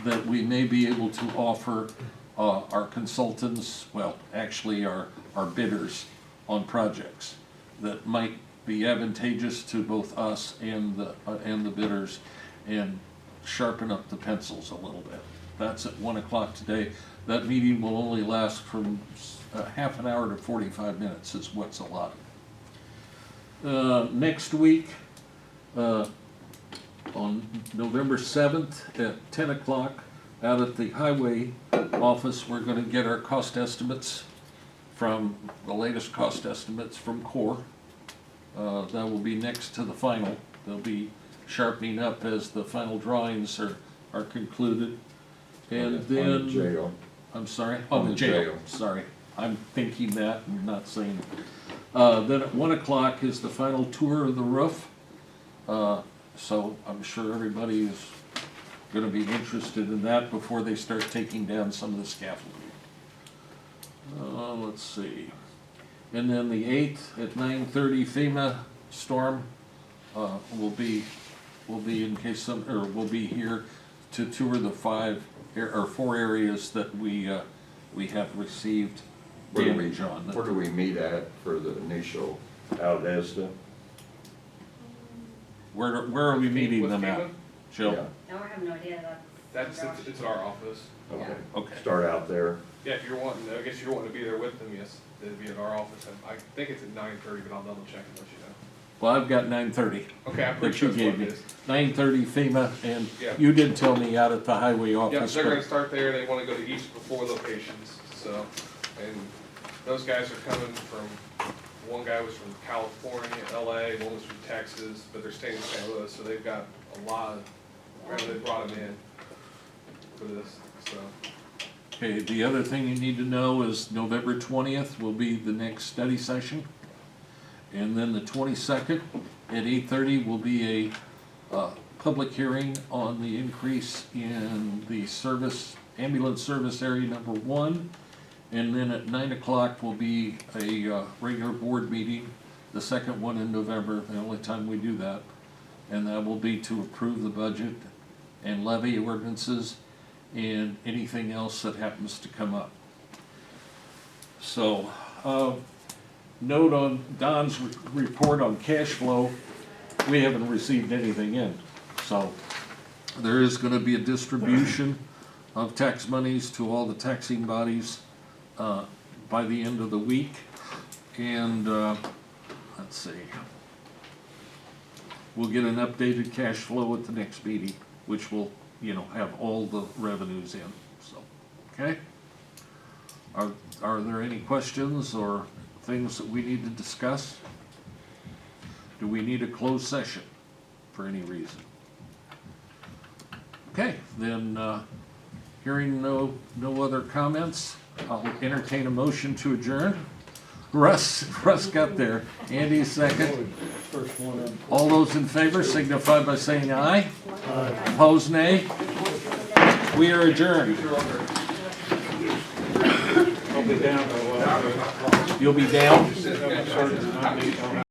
that we may be able to offer our consultants, well, actually our bidders on projects that might be advantageous to both us and the bidders, and sharpen up the pencils a little bit. That's at 1 o'clock today. That meeting will only last from half an hour to 45 minutes is what's allotted. Next week, on November 7th at 10 o'clock, out at the highway office, we're going to get our cost estimates from the latest cost estimates from Core. That will be next to the final. They'll be sharpening up as the final drawings are concluded. And On then, the jail. I'm sorry? On Oh, the the jail, jail. sorry. I'm thinking that and not saying it. Then at 1 o'clock is the final tour of the roof. So I'm sure everybody is gonna be interested in that before they start taking down some of the scaffolding. Let's see. And then the 8th at 9:30 FEMA storm, will be in case we'll be here to tour the 4 areas that we have received damage on. Where do we meet at for the initial out at ESDA? Where are we meeting With them at, FEMA? Jill? Yeah. Now I have no idea It's at our office. Okay. Okay. Start out there. Yeah, if you're wanting, I guess you're wanting to be there with them, yes, they'd be at our office. I think it's at 9:30, but I'll double check and let you know. Well, I've got 9:30. Okay, I'm That pretty sure you that's what gave it me. is. 9:30 FEMA, and Yeah. you did tell me out at the highway Yeah, office. they're but- gonna start there, they wanna go to each of the 4 locations, so, and those guys are coming from, one guy was from California, LA, one was from Texas, but they're staying in St. Louis, so they've got a lot of, they brought them in for this, so. Okay, the other thing you need to know is November 20th will be the next study session. And then the 22nd at 8:30 will be a public hearing on the increase in the service, ambulance service area number 1. And then at 9 o'clock will be a regular board meeting, the second one in November, the only time we do that. And that will be to approve the budget and levy ordinances and anything else that happens to come up. So, note on Don's report on cash flow, we haven't received anything in. So, there is gonna be a distribution of tax monies to all the taxing bodies by the end of the week. And, let's see. We'll get an updated cash flow at the next meeting, which will, have all the revenues in, so, okay? Are there any questions or things that we need to discuss? Do we need a closed session for any reason? Okay, then, hearing no other comments, I'll entertain a motion to adjourn. Russ got there. Andy, second. All those in favor signify by saying aye. Opposed, nay. We are adjourned. I'll be down for a while. You'll be down?